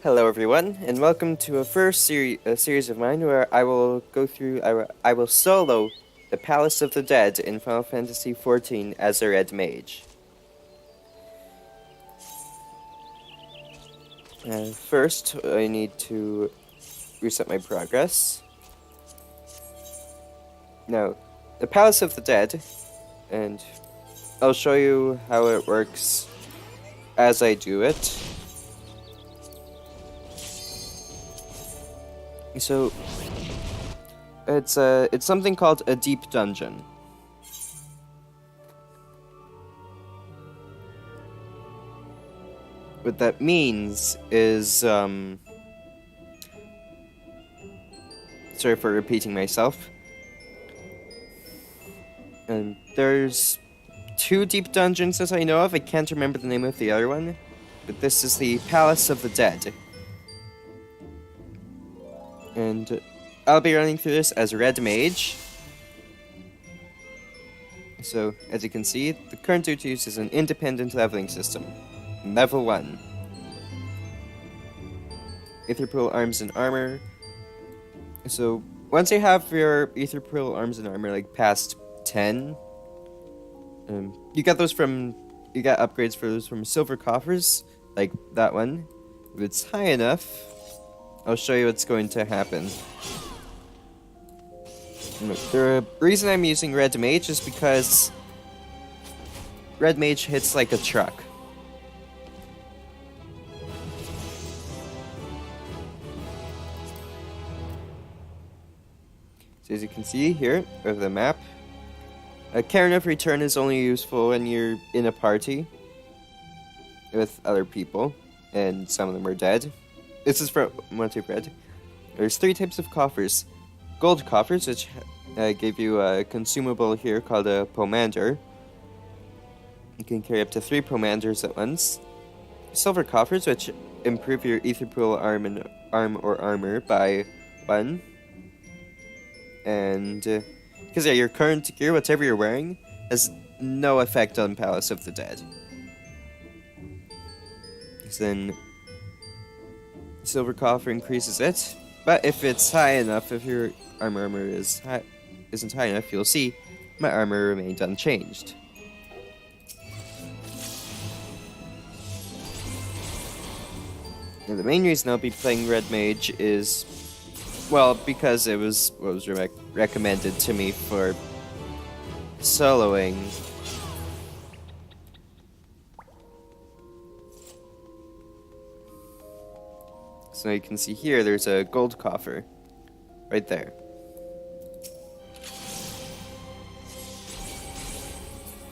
Hello everyone, and welcome to a series of mine where I will go through, I will solo the Palace of the Dead in Final Fantasy XIV as a Red Mage. First, I need to reset my progress. Now, the Palace of the Dead, and I'll show you how it works as I do it. So, it's something called a deep dungeon. What that means is, sorry for repeating myself. And there's two deep dungeons as I know of. I can't remember the name of the other one, but this is the Palace of the Dead. And I'll be running through this as Red Mage. So, as you can see, the current duties is an independent leveling system. Level 1. Aetherpool Arms and Armor. So, once you have your Aetherpool Arms and Armor, like, past 10, you get upgrades for those from silver coffers, like that one. If it's high enough, I'll show you what's going to happen. The reason I'm using Red Mage is because Red Mage hits like a truck. So as you can see here, of the map, a Cairn of Return is only useful when you're in a party with other people, and some of them are dead. This is from what I've read. There's 3 types of coffers. Gold coffers, which give you a consumable here called a pomander. You can carry up to 3 pomanders at once. Silver coffers, which improve your Aetherpool arm or armor by 1. And because your current gear, whatever you're wearing, has no effect on Palace of the Dead. Then silver coffer increases it, but if it's high enough, if your armor isn't high enough, you'll see my armor remained unchanged. And the main reason I'll be playing Red Mage is, well, because it was what was recommended to me for soloing. So you can see here, there's a gold coffer right there.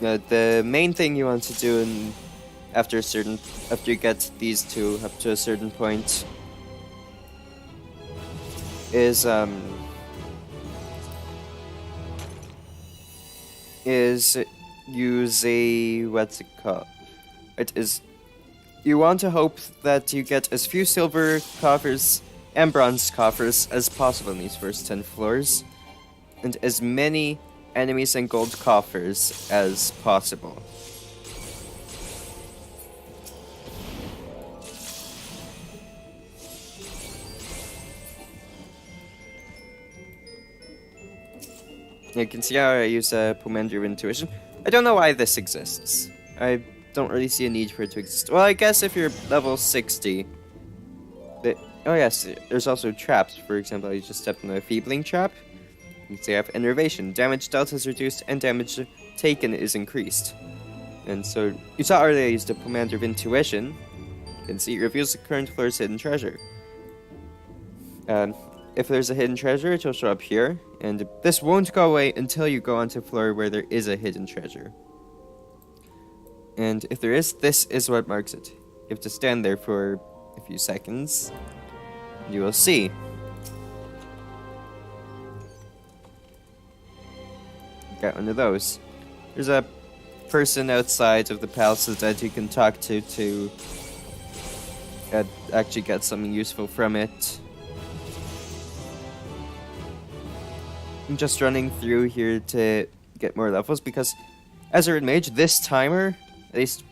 Now, the main thing you want to do after you get these two up to a certain point is use a, what's it called? You want to hope that you get as few silver coffers and bronze coffers as possible in these first 10 floors, and as many enemies and gold coffers as possible. You can see how I use a Pomander of Intuition. I don't know why this exists. I don't really see a need for it to exist. Well, I guess if you're level 60... oh yes, there's also traps. For example, I just stepped on a Feebling trap. You can see I have Enervation. Damage dealt is reduced and damage taken is increased. And so, you saw earlier I used a Pomander of Intuition. You can see it reveals the current floor's hidden treasure. If there's a hidden treasure, it will show up here. And this won't go away until you go onto a floor where there is a hidden treasure. And if there is, this is what marks it. You have to stand there for a few seconds. You will see. Got one of those. There's a person outside of the Palace of the Dead you can talk to actually get something useful from it. I'm just running through here to get more levels because as a Red Mage, this timer, at least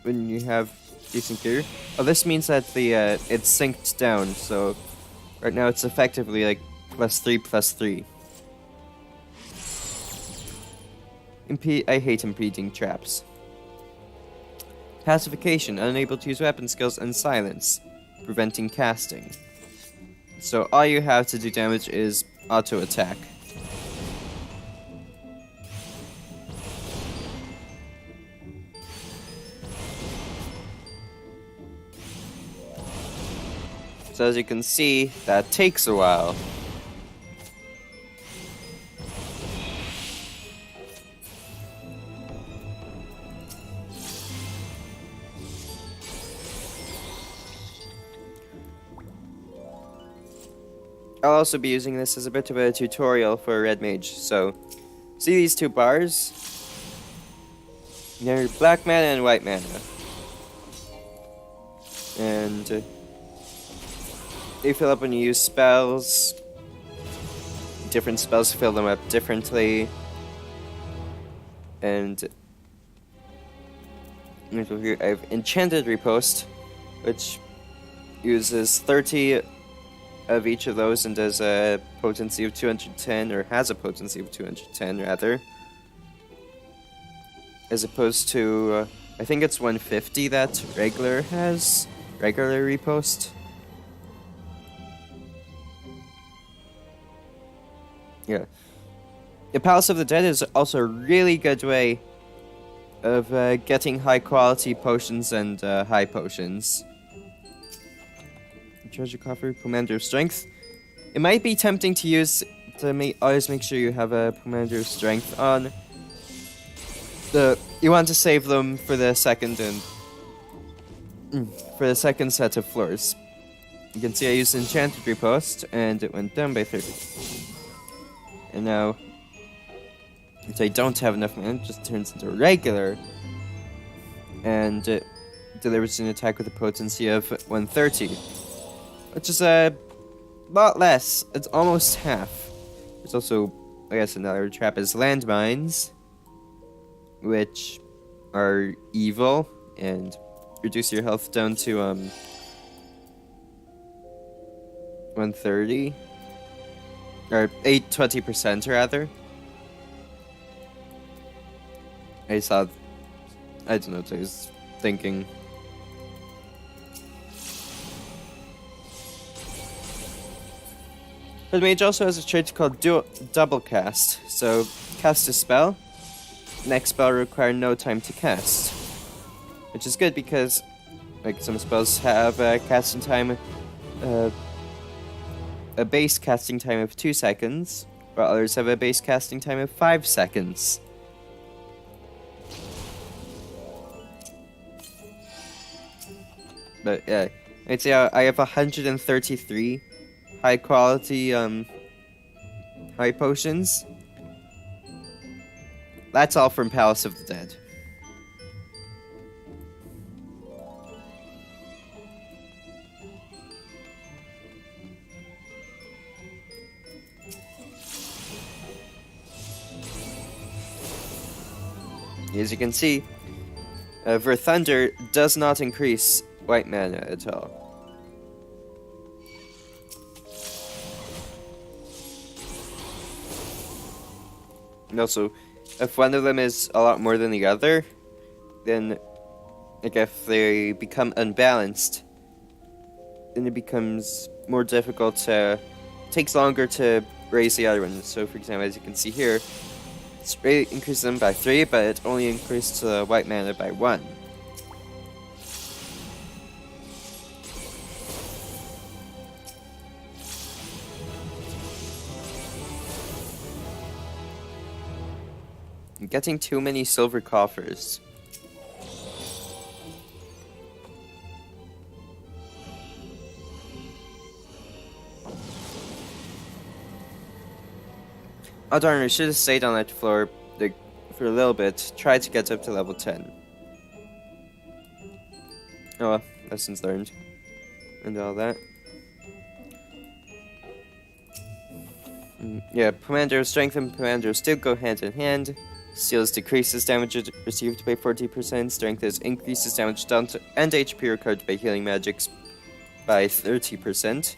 when you have decent gear. Oh, this means that the it's synced down, so right now it's effectively like +3/+3. I hate impeding traps. Pacification, unable to use weapon skills, and silence, preventing casting. So all you have to do damage is auto attack. So as you can see, that takes a while. I'll also be using this as a bit of a tutorial for Red Mage. So, see these two bars? They're black mana and white mana. And they fill up when you use spells. Different spells fill them up differently. And here I have Enchanted Riposte, which uses 30 of each of those and does a potency of 210, or has a potency of 210 rather, as opposed to I think it's 150 that regular has, regular Riposte. Yeah, the Palace of the Dead is also a really good way of getting high quality potions and high potions. Treasure coffer, Commander Strength. It might be tempting to use to always make sure you have a Commander Strength on. You want to save them for the second set of floors. You can see I used Enchanted Riposte and it went down by 30. And now, if I don't have enough mana, it just turns into regular and it delivers an attack with a potency of 130. Which is a lot less. It's almost half. There's also, I guess, another trap is landmines, which are evil and reduce your health down to 130 or 20% rather. I don't know what I was thinking. Red Mage also has a trait called Double Cast. So, cast a spell, next spell require no time to cast. Which is good because, like, some spells have a casting time, a base casting time of 2 seconds, while others have a base casting time of 5 seconds. But, yeah, I'd say I have 133 high quality high potions. That's all from Palace of the Dead. As you can see, Thunder does not increase white mana at all. And also, if one of them is a lot more than the other, then, like, if they become unbalanced, then it becomes more difficult to... It takes longer to raise the other one. So, for example, as you can see here, it increases them by 3, but it only increases the white mana by 1. I'm getting too many silver coffers. Oh darn, I should have stayed on that floor for a little bit. Tried to get up to level 10. Oh well, lessons learned. And all that. Yeah, Commander Strength and Commander still go hand in hand. Steals decreases damage received by 40%. Strength is increases damage done to and HP recovered by healing magics by 30%.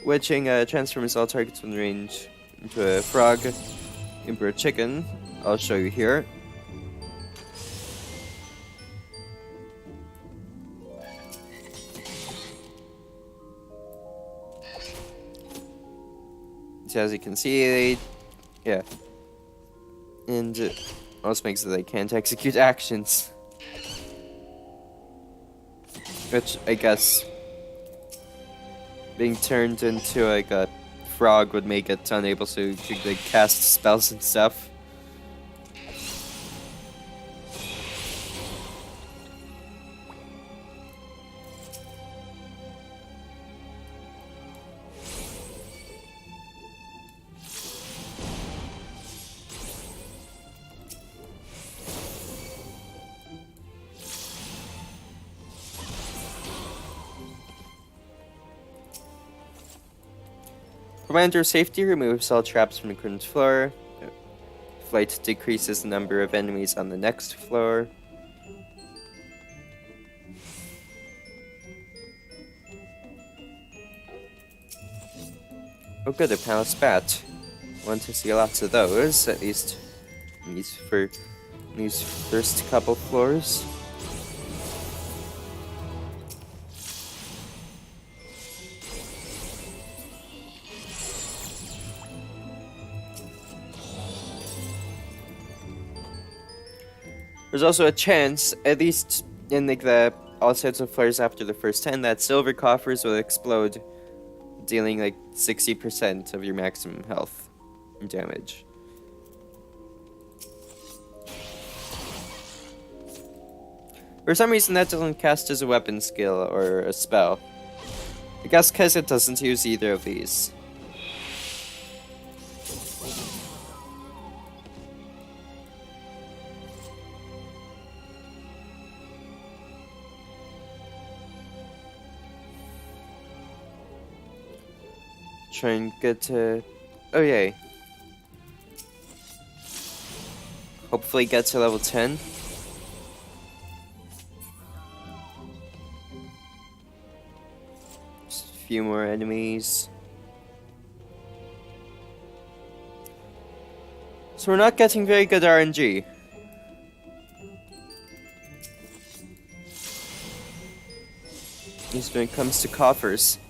Witching transforms all targets within range into a frog, emperor chicken. I'll show you here. So as you can see, yeah. And it also makes it they can't execute actions. Which, I guess, being turned into like a frog would make it unable to like, cast spells and stuff. Commander safety removes all traps from the current floor. Flight decreases the number of enemies on the next floor. Oh good, a palace bat. Want to see lots of those, at least these first couple floors. There's also a chance, at least in like the all sorts of floors after the first 10, that silver coffers will explode, dealing like 60% of your maximum health and damage. For some reason that doesn't cast as a weapon skill or a spell. I guess because it doesn't use either of these. Try and get to... oh yay. Hopefully get to level 10. Just a few more enemies. So we're not getting very good RNG. At least when it comes to coffers.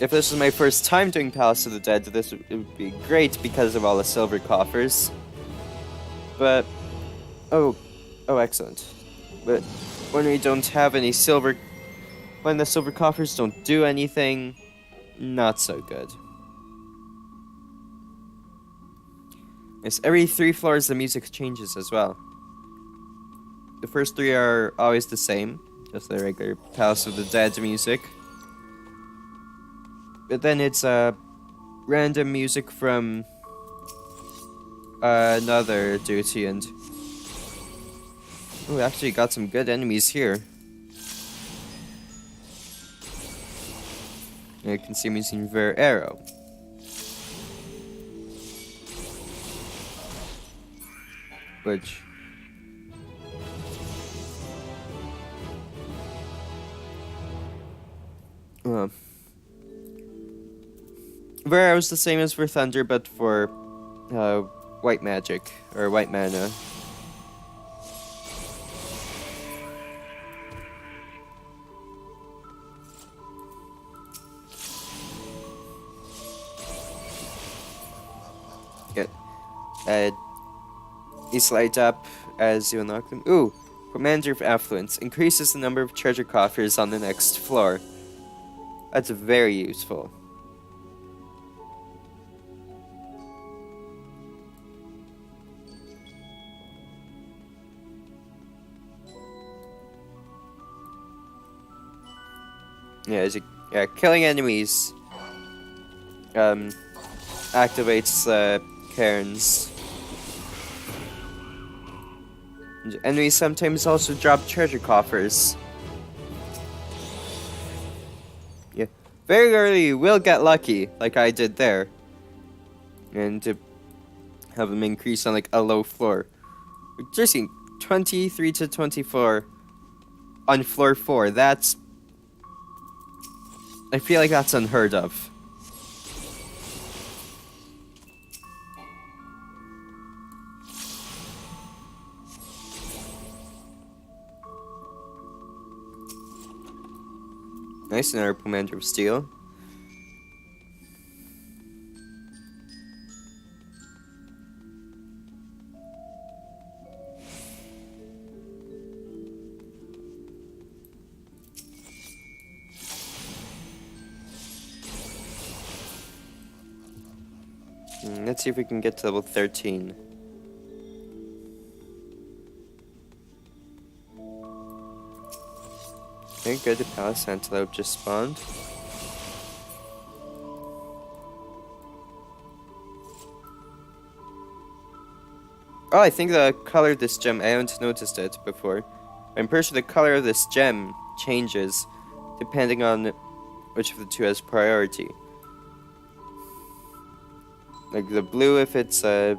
If this was my first time doing Palace of the Dead, it would be great because of all the silver coffers. But, oh, excellent. But when we don't have any silver, when the silver coffers don't do anything, not so good. Yes, every 3 floors the music changes as well. The first 3 are always the same, just the regular Palace of the Dead music. But then it's random music from another duty, and oh, actually got some good enemies here. You can see me using Ver Arrow. Which Ver Arrow is the same as for Thunder, but for white magic, or white mana. Good. These light up as you unlock them. Ooh! Commander of Affluence. Increases the number of treasure coffers on the next floor. That's very useful. Yeah, killing enemies activates cairns. And enemies sometimes also drop treasure coffers. Yeah, very rarely you will get lucky, like I did there. And have them increase on like a low floor. Seriously, 23 to 24 on floor 4. That's... I feel like that's unheard of. Nice, another Commander of Steel. Let's see if we can get to level 13. Okay, good. The Palace Antelope just spawned. Oh, I think the color of this gem, I haven't noticed it before. I'm pretty sure the color of this gem changes depending on which of the two has priority. Like the blue if it's, or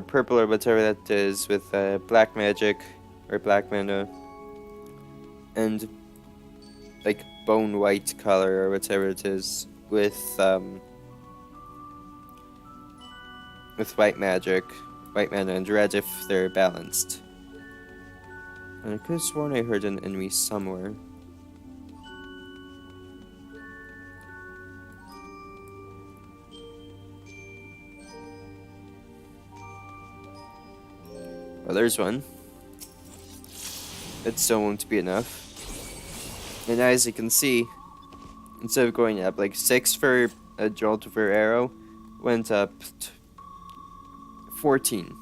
purple or whatever that is with black magic or black mana. And like bone white color or whatever it is with white magic, white mana, and red if they're balanced. And I could have sworn I heard an enemy somewhere. Well, there's one. It still won't be enough. And as you can see, instead of going up like 6 for a jolt for arrow, went up 14.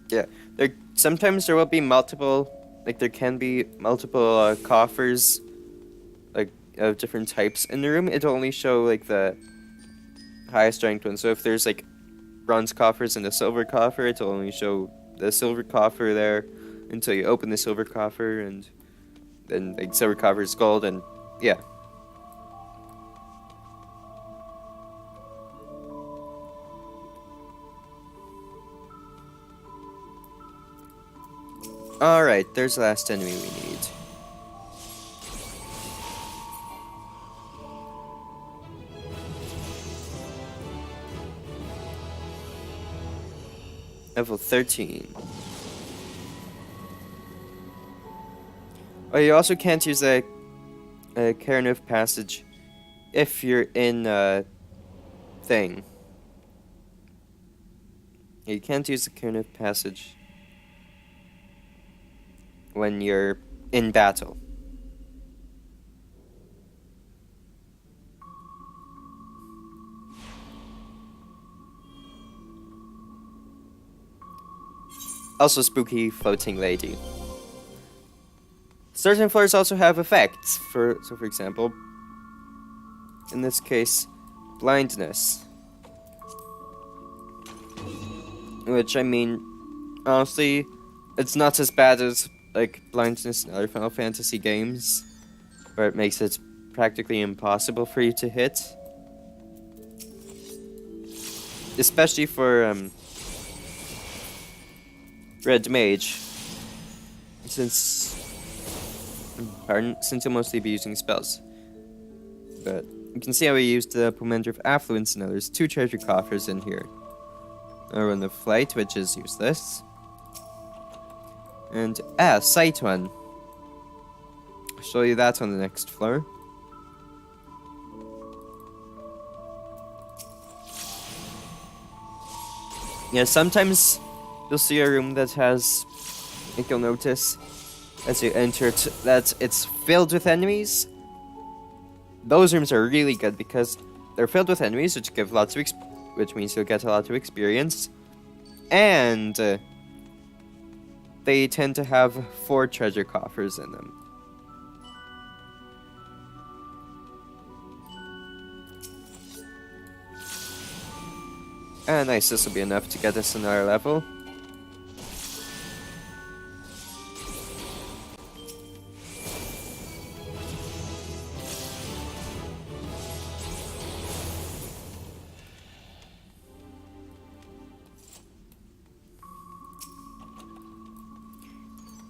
Yeah, sometimes there will be multiple, like there can be multiple coffers, like of different types in the room. It'll only show like the highest ranked one. So if there's like bronze coffers and a silver coffer, it'll only show the silver coffer there until you open the silver coffer, and then like silver coffer is gold, and yeah. Alright, there's the last enemy we need. Level 13. Oh, you also can't use a Cairnoof passage if you're in a thing. You can't use the Cairnoof passage when you're in battle. Also, spooky floating lady. Certain floors also have effects. For example, in this case, blindness. Which, I mean, honestly, it's not as bad as like blindness in other Final Fantasy games, where it makes it practically impossible for you to hit. Especially for Red Mage, since you'll mostly be using spells. But you can see how we used the Pomander of Affluence. Now there's 2 treasure coffers in here. Another one of Flight, which is useless. And, Sight one. I'll show you that on the next floor. Yeah, sometimes you'll see a room that has, I think you'll notice, as you enter it, that it's filled with enemies. Those rooms are really good because they're filled with enemies, which give lots of which means you'll get a lot of experience. And they tend to have 4 treasure coffers in them. Ah, nice. This will be enough to get us another level.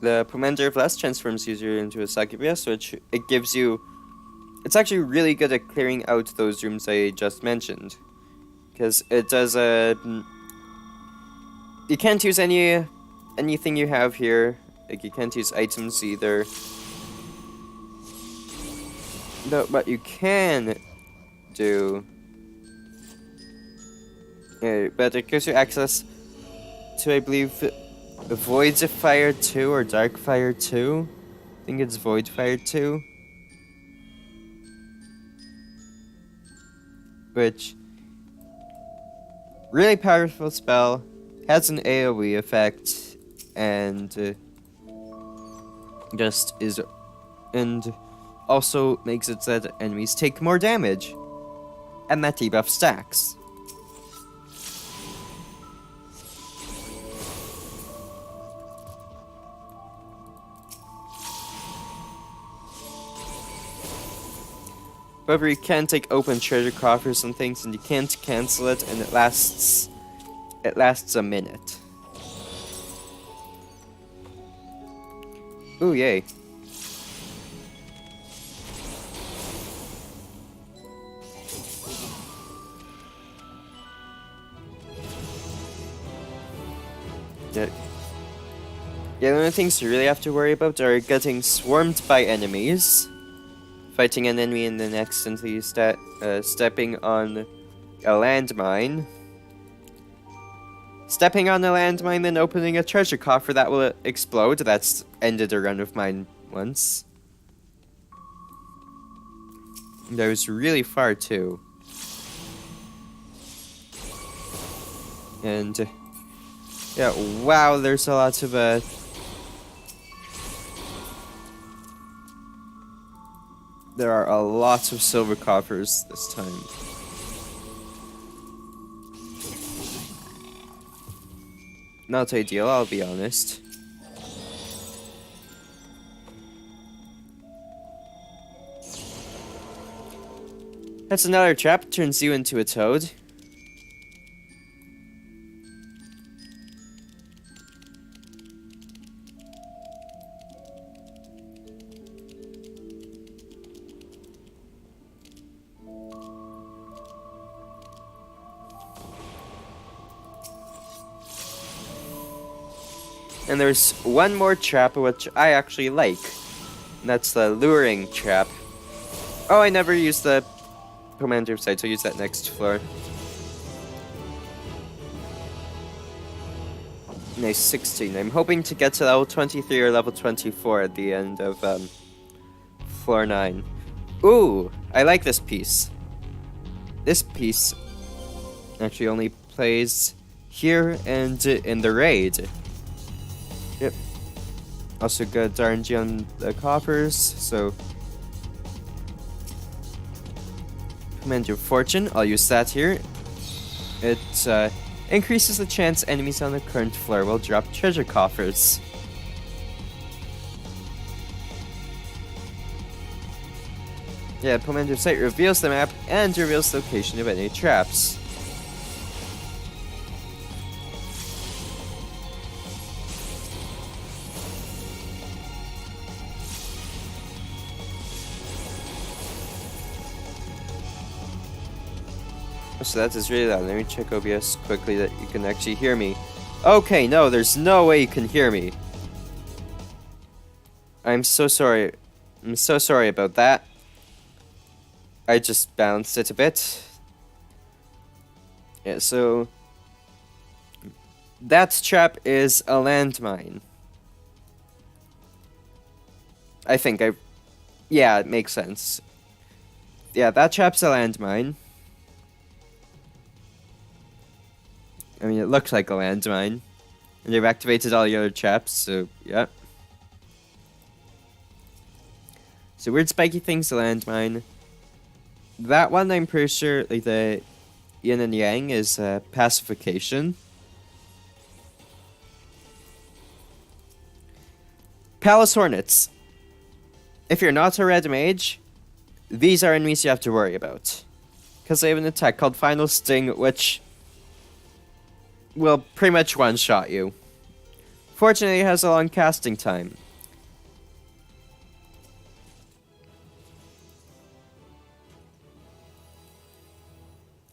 The Pomander of Lust transforms user into a Succubus, which it gives you... It's actually really good at clearing out those rooms I just mentioned. Because it does a... You can't use anything you have here. Like, you can't use items either. No, but you can do... Yeah, but it gives you access to, I believe, Voids of Fire 2 or Dark Fire 2. I think it's Void Fire 2. Which... Really powerful spell. Has an AoE effect. And... just is... And also makes it so that enemies take more damage. And that debuff stacks. However, you can take open treasure coffers and things, and you can't cancel it, and it lasts a minute. Ooh, yay. Yeah, the only things you really have to worry about are getting swarmed by enemies, fighting an enemy and then accidentally stepping on a landmine. Stepping on a landmine, then opening a treasure coffer that will explode. That's ended a run of mine once. That was really far too. And yeah, wow, there's a lot of there are a lot of silver coffers this time. Not ideal, I'll be honest. That's another trap, turns you into a toad. And there's one more trap which I actually like. And that's the luring trap. Oh, I never used the commander site, so I'll use that next floor. Nice, 16. I'm hoping to get to level 23 or level 24 at the end of floor 9. Ooh, I like this piece. This piece actually only plays here and in the raid. Yep. Also good RNG on the coffers, so... Command your fortune, I'll use that here. It increases the chance enemies on the current floor will drop treasure coffers. Yeah, Commander Site reveals the map and reveals the location of any traps. So that is really loud. Let me check OBS quickly that you can actually hear me. Okay, no, there's no way you can hear me. I'm so sorry. I'm so sorry about that. I just bounced it a bit. Yeah, so... that trap is a landmine. I think yeah, it makes sense. Yeah, that trap's a landmine. I mean, it looks like a landmine. And they've activated all the other traps, so, yeah. So, weird spiky thing's a landmine. That one, I'm pretty sure, like, the Yin and Yang is pacification. Palace Hornets. If you're not a Red Mage, these are enemies you have to worry about. Because they have an attack called Final Sting, which will pretty much one-shot you. Fortunately, it has a long casting time.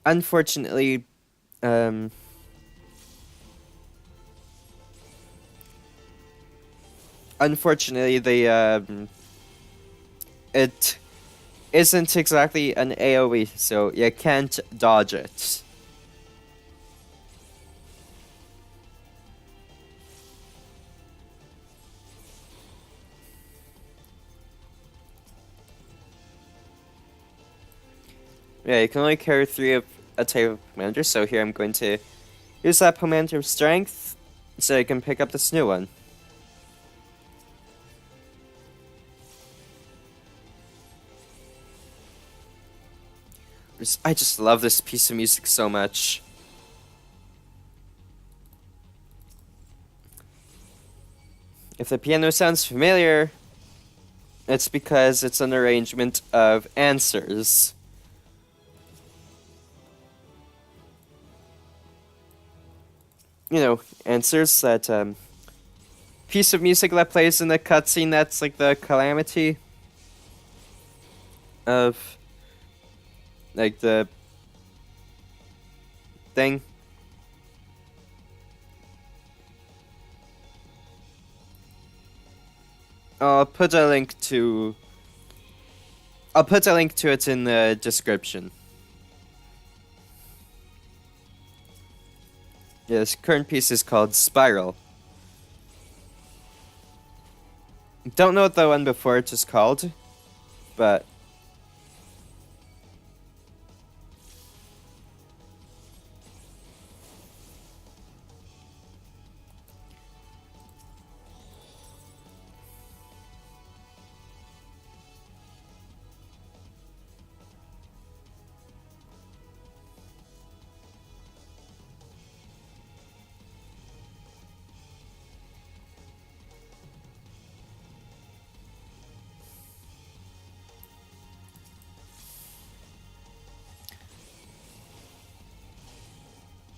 Unfortunately, it isn't exactly an AoE, so you can't dodge it. Yeah, you can only carry 3 of a type of commander, so here I'm going to use that commander strength so I can pick up this new one. I just love this piece of music so much. If the piano sounds familiar, it's because it's an arrangement of answers. You know, answers, that piece of music that plays in the cutscene that's like the calamity of, like, the thing. I'll put a link to it in the description. Yeah, this current piece is called Spiral. Don't know what the one before it was called, but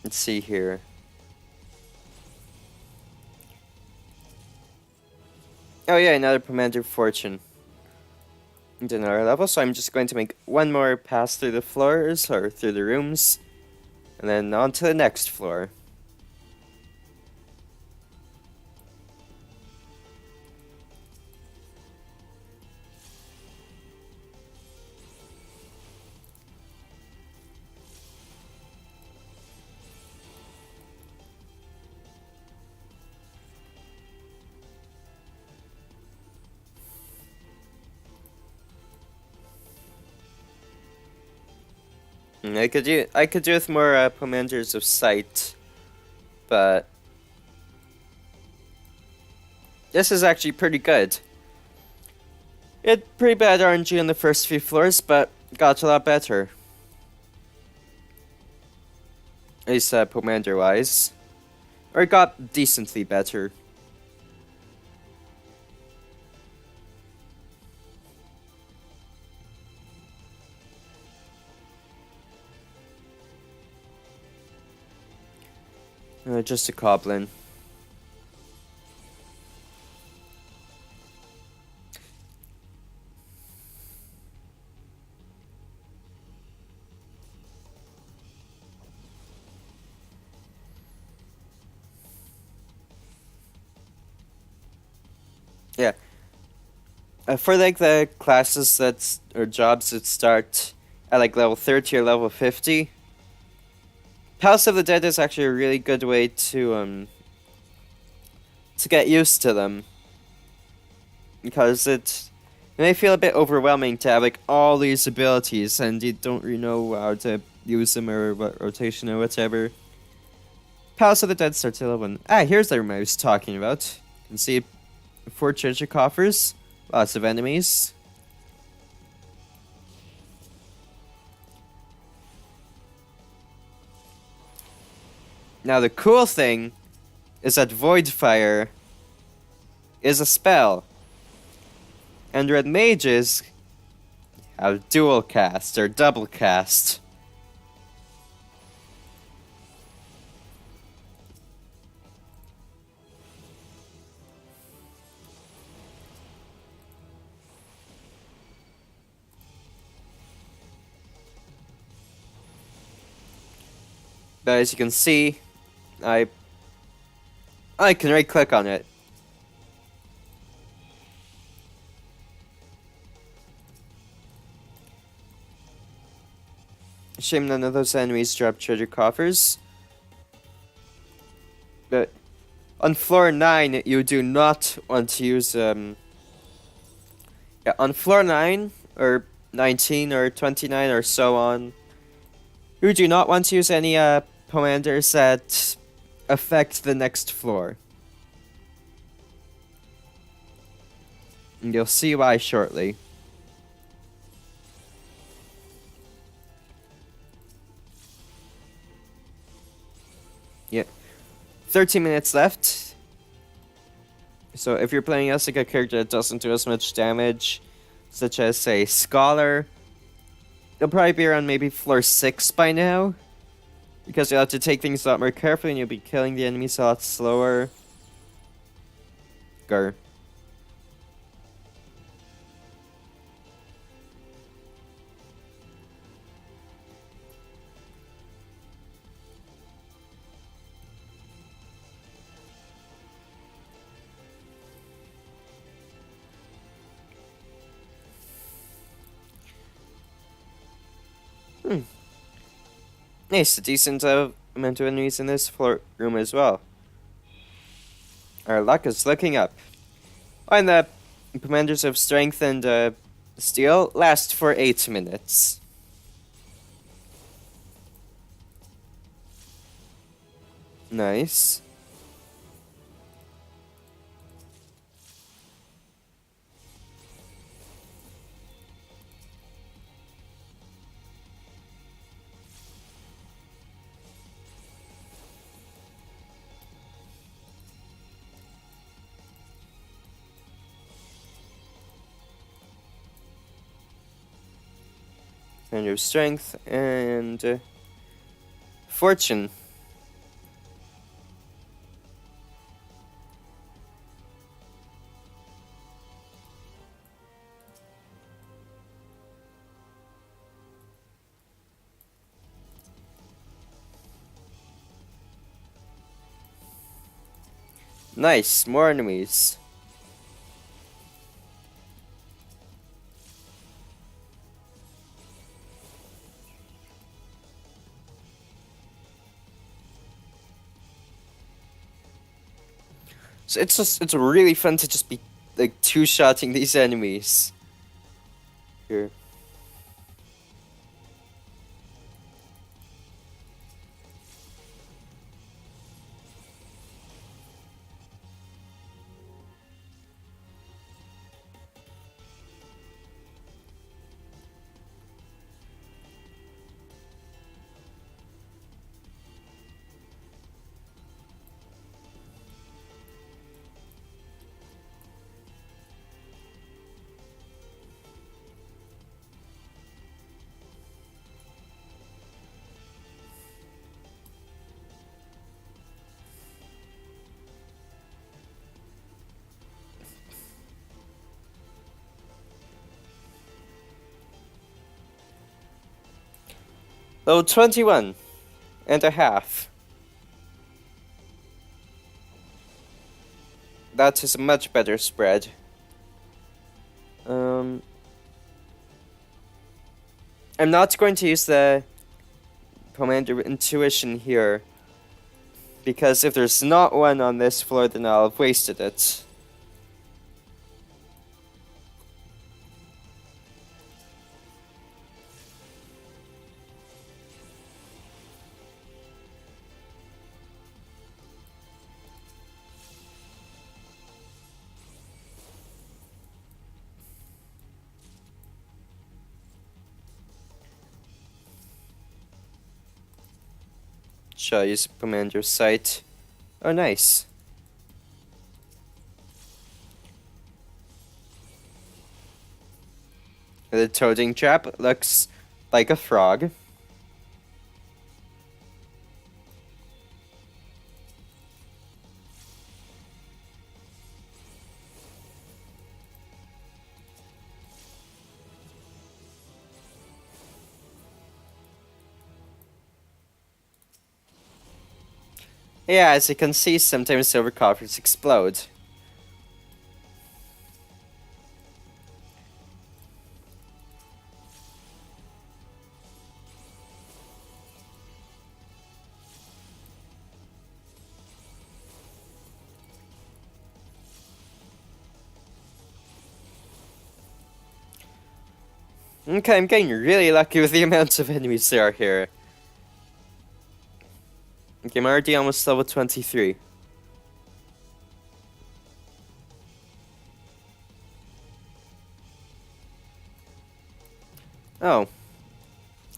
let's see here. Oh yeah, another Commander Fortune. And another level, so I'm just going to make one more pass through the floors, or through the rooms, and then on to the next floor. And I could do with more Commanders of Sight, but this is actually pretty good. It had pretty bad RNG on the first few floors, but got a lot better. At least Commander-wise. Or it got decently better. Just a Goblin. Yeah. For like the classes or jobs that start at like level 30 or level 50, Palace of the Dead is actually a really good way to get used to them, because it may feel a bit overwhelming to have like all these abilities and you don't really know how to use them or what rotation or whatever. Palace of the Dead starts at level 1. Ah, here's the room I was talking about. You can see 4 treasure coffers, lots of enemies. Now the cool thing is that Void Fire is a spell. And Red Mages have dual cast or double cast. But as you can see, I can right click on it. Shame none of those enemies drop treasure coffers. But on floor 9, you do not want to use yeah, on floor 9 or 19 or 29 or so on, you do not want to use any commanders that affect the next floor. And you'll see why shortly. Yeah. 13 minutes left. So if you're playing as like a character that doesn't do as much damage, such as, say, Scholar, you'll probably be around maybe floor 6 by now. Because you'll have to take things a lot more carefully and you'll be killing the enemies a lot slower. Grr. Nice, a decent amount of enemies in this floor room as well. Our luck is looking up. And the commanders of strength and steel last for 8 minutes. Nice. Commander of strength and fortune. Nice, more enemies. So it's really fun to just be like two-shotting these enemies. Here. Oh, 21 and a half. That is a much better spread. I'm not going to use the Commander Intuition here, because if there's not one on this floor, then I'll have wasted it. which use Commander's Sight. Oh, nice. The toading trap looks like a frog. Yeah, as you can see, sometimes silver coffers explode. Okay, I'm getting really lucky with the amounts of enemies there are here. Okay, I'm already almost level 23. Oh.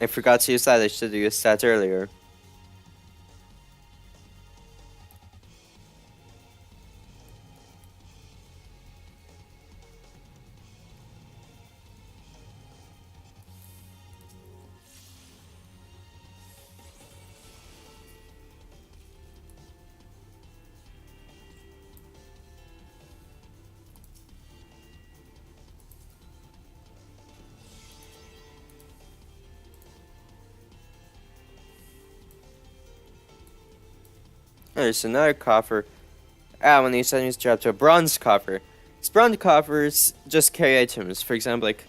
I forgot to use that. I should have used that earlier. There's another coffer. When these enemies drop to a bronze coffer. These bronze coffers just carry items. For example, like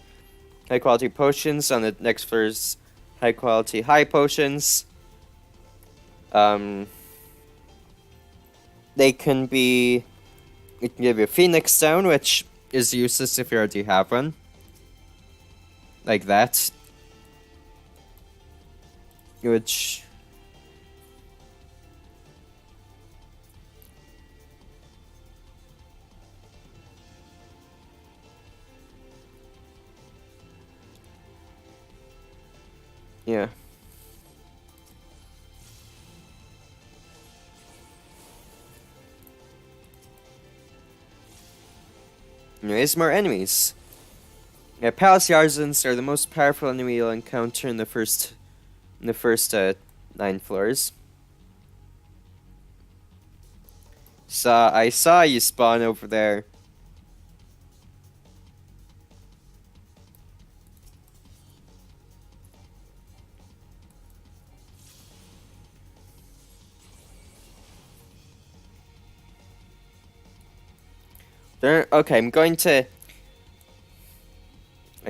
high quality potions. On the next floor is high quality high potions. They can be. It can give you a Phoenix Stone, which is useless if you already have one. Like that. Which. Yeah. Anyways, more enemies. Yeah, Palace Artisans are the most powerful enemy you'll encounter in the first 9 floors. I saw you spawn over there. Okay, I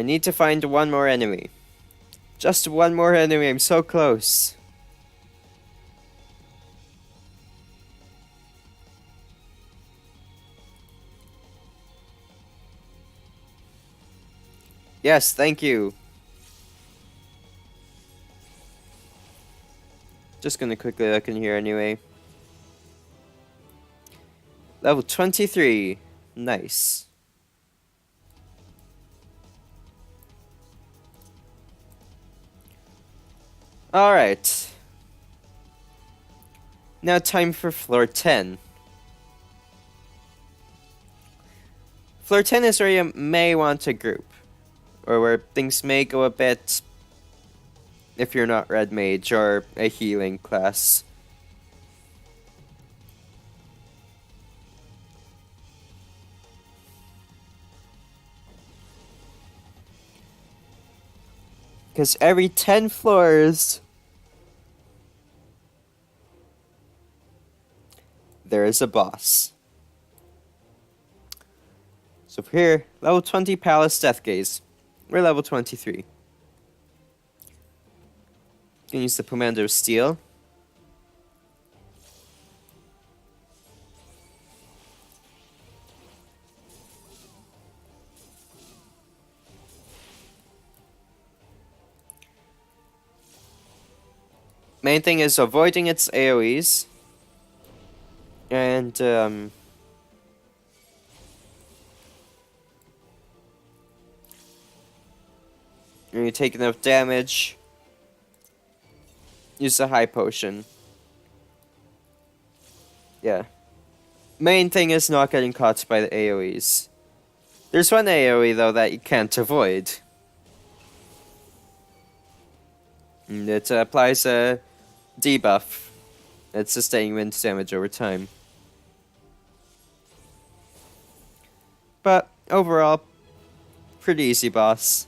need to find one more enemy. Just one more enemy, I'm so close. Yes, thank you. Just gonna quickly look in here anyway. Level 23. Nice. Alright. Now time for floor 10. Floor 10 is where you may want to group. Or where things may go a bit if you're not Red Mage or a healing class. Because every 10 floors, there is a boss. So for here, level 20 Palace Death Gaze. We're level 23. You can use the Commander of Steel. Main thing is avoiding its AoEs. And, when you take enough damage, use a high potion. Yeah. Main thing is not getting caught by the AoEs. There's one AoE though that you can't avoid. And it applies a debuff. It's sustaining wind damage over time. But overall, pretty easy boss.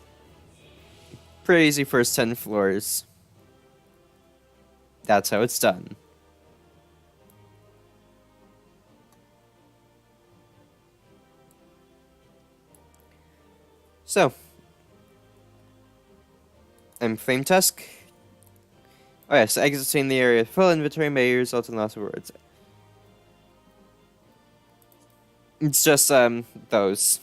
Pretty easy first 10 floors. That's how it's done. So, I'm Flame Tusk. Oh yes, exiting the area. Full inventory may result in loss of words. It's just, those.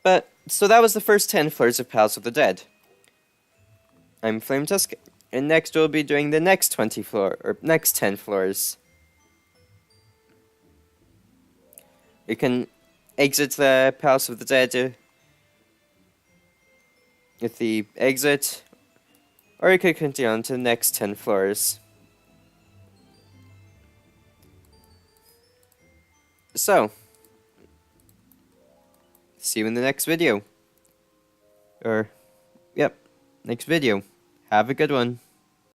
But, so that was the first 10 floors of Palace of the Dead. I'm Flame Tusk, and next we'll be doing the next 20 floor, or next 10 floors. You can exit the Palace of the Dead with the exit, or you could continue on to the next 10 floors. So, see you in the next video. Or, yep, next video. Have a good one.